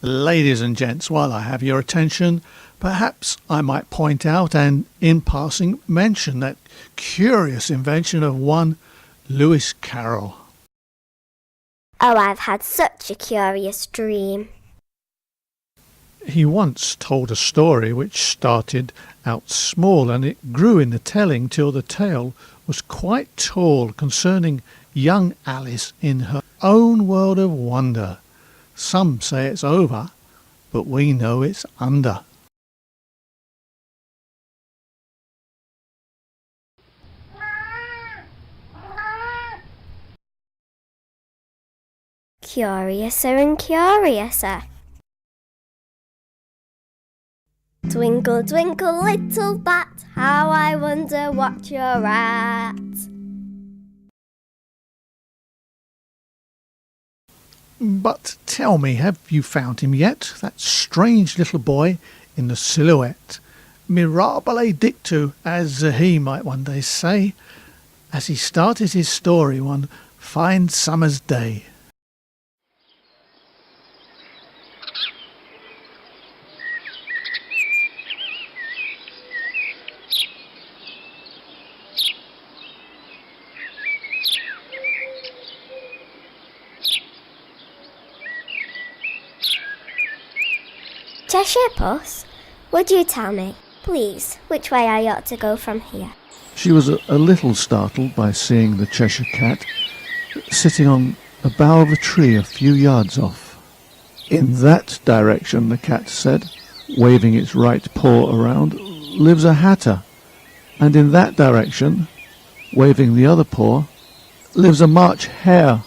Ladies and gents, while I have your attention, perhaps I might point out and, in passing, mention that curious invention of one Lewis Carroll. Oh, I've had such a curious dream. He once told a story which started out small, and it grew in the telling till the tale was quite tall, concerning young Alice in her own world of wonder. Some say it's over, but we know it's under. Curiouser and curiouser. Twinkle, twinkle, little bat, how I wonder what you're at. But tell me, have you found him yet, that strange little boy in the silhouette? Mirabile dictu, as he might one day say, as he started his story one fine summer's day. Cheshire Puss, would you tell me, please, which way I ought to go from here? She was a little startled by seeing the Cheshire Cat sitting on a bough of a tree a few yards off. In that direction, the cat said, waving its right paw around, lives a hatter, and in that direction, waving the other paw, lives a March hare.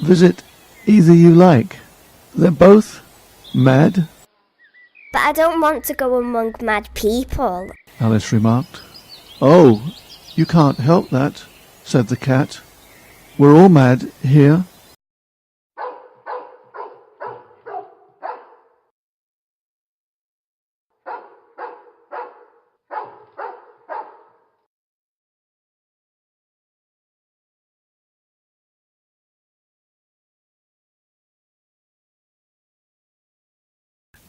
Visit either you like. They're both mad. But I don't want to go among mad people, Alice remarked. Oh, you can't help that, said the cat. We're all mad here.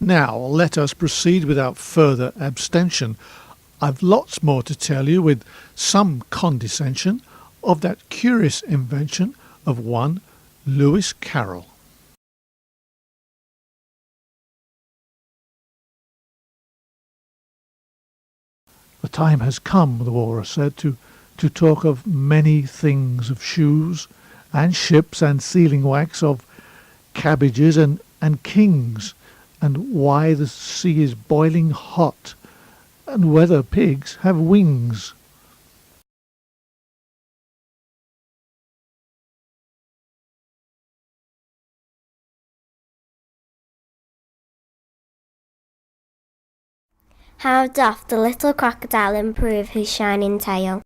Now, let us proceed without further abstention. I've lots more to tell you with some condescension of that curious invention of one Lewis Carroll. The time has come, the walrus said, to talk of many things, of shoes and ships and sealing wax, of cabbages and kings, and why the sea is boiling hot, and whether pigs have wings. How doth the little crocodile improve his shining tail?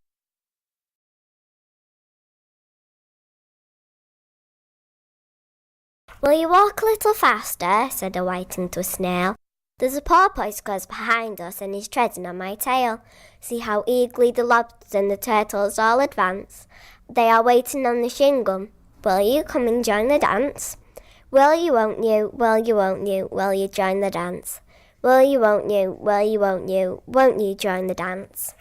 Will you walk a little faster? Said a whiting to a snail. There's a porpoise close behind us, and he's treading on my tail. See how eagerly the lobsters and the turtles all advance. They are waiting on the shingle. Will you come and join the dance? Will you, won't you? Will you, won't you? Will you join the dance? Will you, won't you? Will you, won't you? Won't you join the dance?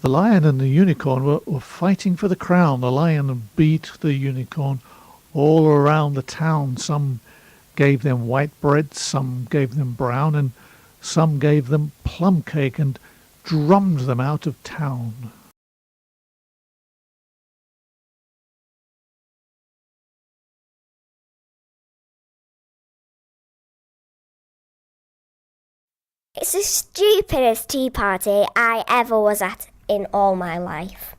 The lion and the unicorn were fighting for the crown. The lion beat the unicorn all around the town. Some gave them white bread, some gave them brown, and some gave them plum cake and drummed them out of town. It's the stupidest tea party I ever was at in all my life.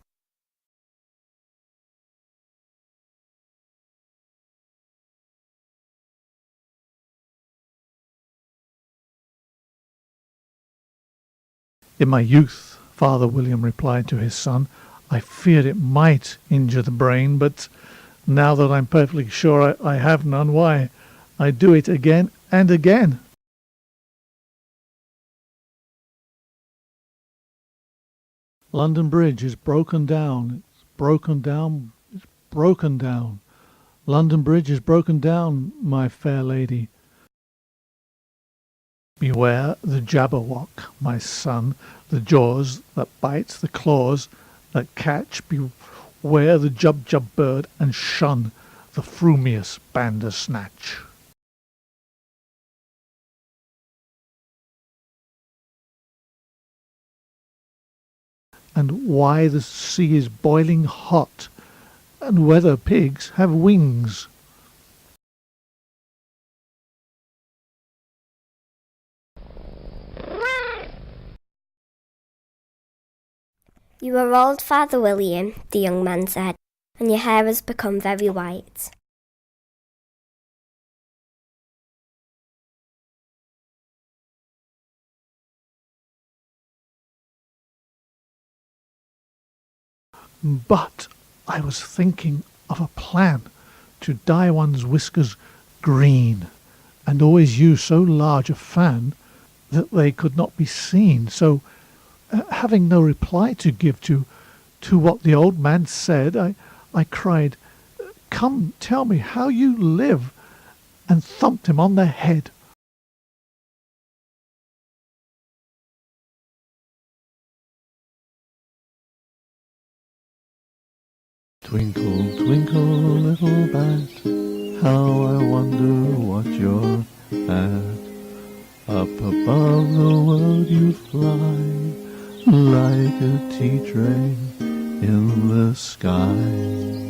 In my youth, Father William replied to his son, I feared it might injure the brain, but now that I'm perfectly sure I have none, why, I do it again and again. London Bridge is broken down, it's broken down, it's broken down. London Bridge is broken down, my fair lady. Beware the Jabberwock, my son, the jaws that bite, the claws that catch. Beware the Jubjub bird, and shun the frumious Bandersnatch. And why the sea is boiling hot, and whether pigs have wings. You are old, Father William, the young man said, and your hair has become very white. But I was thinking of a plan to dye one's whiskers green, and always use so large a fan that they could not be seen. So, having no reply to give to what the old man said, I cried, "Come, tell me how you live," and thumped him on the head. Twinkle, twinkle, little bat, how I wonder what you're at. Up above the world you fly, like a tea tray in the sky.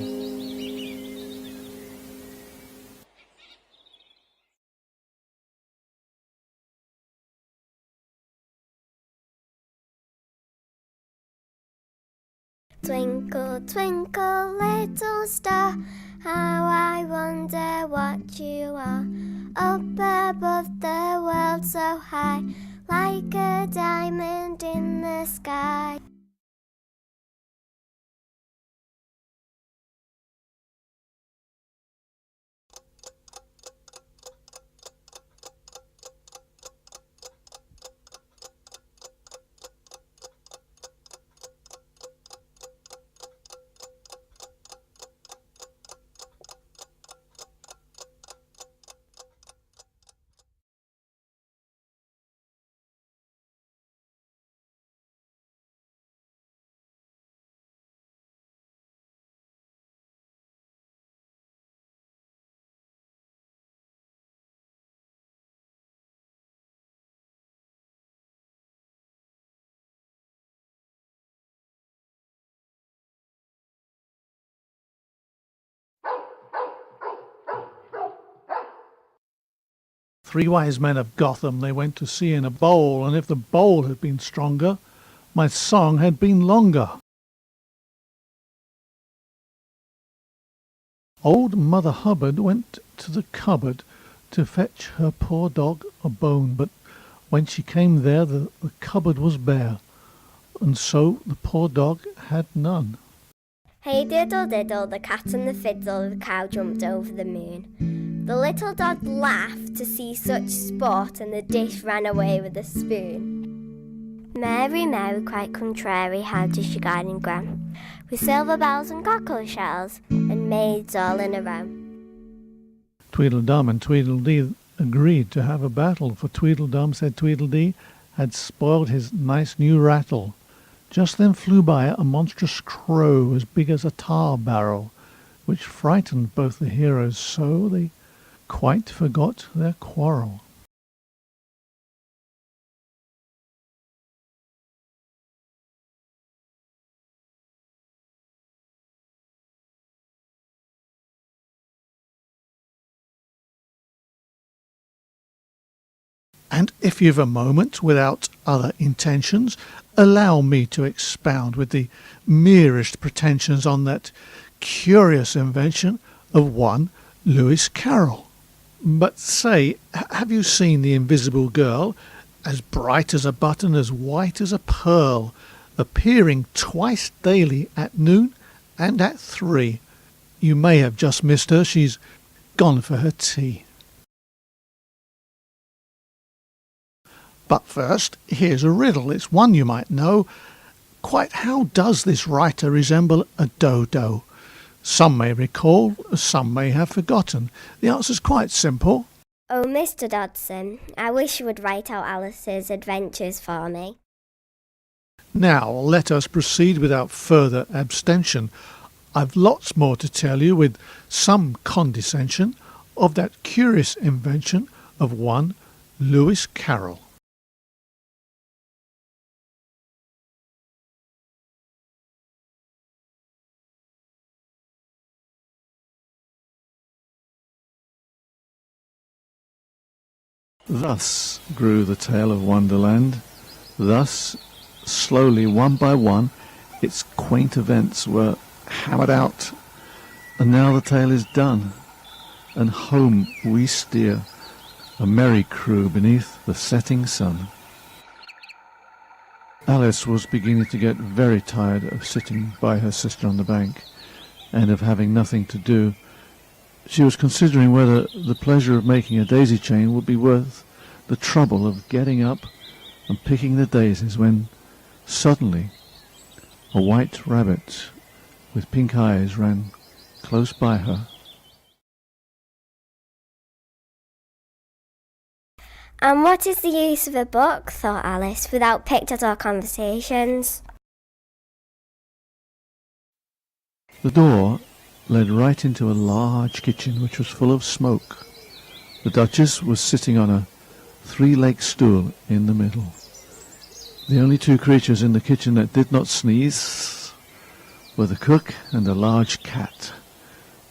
Twinkle, twinkle, little star, how I wonder what you are. Up above the world so high, like a diamond in the sky. Three wise men of Gotham they went to sea in a bowl, and if the bowl had been stronger, my song had been longer. Old Mother Hubbard went to the cupboard to fetch her poor dog a bone, but when she came there the cupboard was bare, and so the poor dog had none. Hey diddle diddle, the cat and the fiddle, the cow jumped over the moon. The little dog laughed to see such sport, and the dish ran away with the spoon. Mary, Mary, quite contrary, how does she guide and gram? With silver bells and cockle shells, and maids all in a row. Tweedledum and Tweedledee agreed to have a battle, for Tweedledum said Tweedledee had spoiled his nice new rattle. Just then flew by a monstrous crow as big as a tar barrel, which frightened both the heroes so they quite forgot their quarrel. And if you've a moment, without other intentions, allow me to expound with the merest pretensions on that curious invention of one Lewis Carroll. But say, have you seen the invisible girl, as bright as a button, as white as a pearl, appearing twice daily at noon and at 3? You may have just missed her, she's gone for her tea. But first, here's a riddle. It's one you might know. Quite how does this writer resemble a dodo? Some may recall, some may have forgotten. The answer's quite simple. Oh, Mr. Dodgson, I wish you would write out Alice's adventures for me. Now let us proceed without further abstention. I've lots more to tell you with some condescension of that curious invention of one Lewis Carroll. Thus grew the tale of Wonderland. Thus, slowly, one by one, its quaint events were hammered out. And now the tale is done, and home we steer, a merry crew beneath the setting sun. Alice was beginning to get very tired of sitting by her sister on the bank, and of having nothing to do. She was considering whether the pleasure of making a daisy chain would be worth the trouble of getting up and picking the daisies, when suddenly a white rabbit with pink eyes ran close by her. And what is the use of a book, thought Alice, without pictures or conversations? The door led right into a large kitchen which was full of smoke. The Duchess was sitting on a three-legged stool in the middle. The only two creatures in the kitchen that did not sneeze were the cook and a large cat,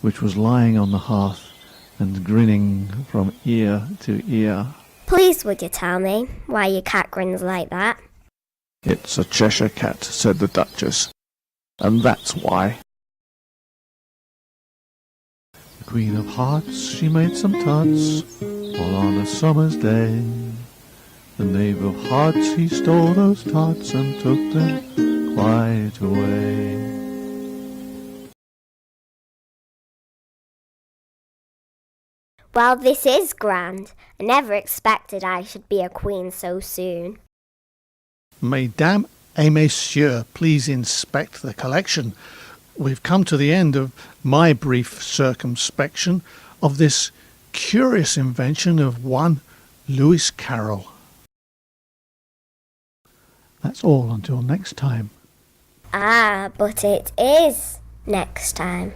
which was lying on the hearth and grinning from ear to ear. Please would you tell me why your cat grins like that? It's a Cheshire cat, said the Duchess, and that's why. The Queen of Hearts, she made some tarts, all on a summer's day. The Knave of Hearts, he stole those tarts and took them quite away. Well, this is grand. I never expected I should be a queen so soon. Mesdames et messieurs, please inspect the collection. We've come to the end of my brief circumspection of this curious invention of one Lewis Carroll. That's all until next time. Ah, but it is next time.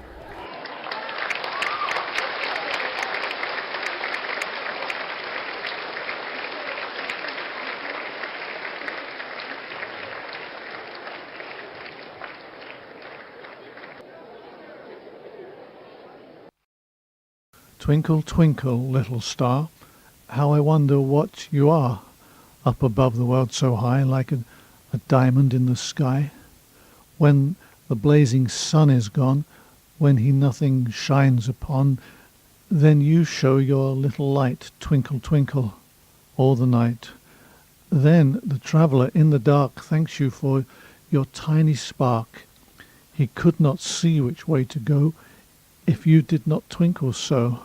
Twinkle, twinkle, little star, how I wonder what you are, up above the world so high, like a diamond in the sky. When the blazing sun is gone, when he nothing shines upon, then you show your little light, twinkle, twinkle, all the night. Then the traveller in the dark thanks you for your tiny spark. He could not see which way to go if you did not twinkle so.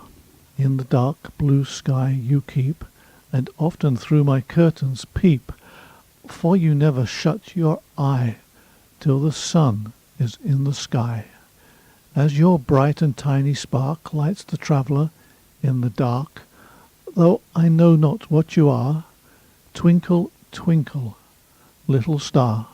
In the dark blue sky you keep, and often through my curtains peep, for you never shut your eye till the sun is in the sky. As your bright and tiny spark lights the traveller in the dark, though I know not what you are, twinkle, twinkle, little star.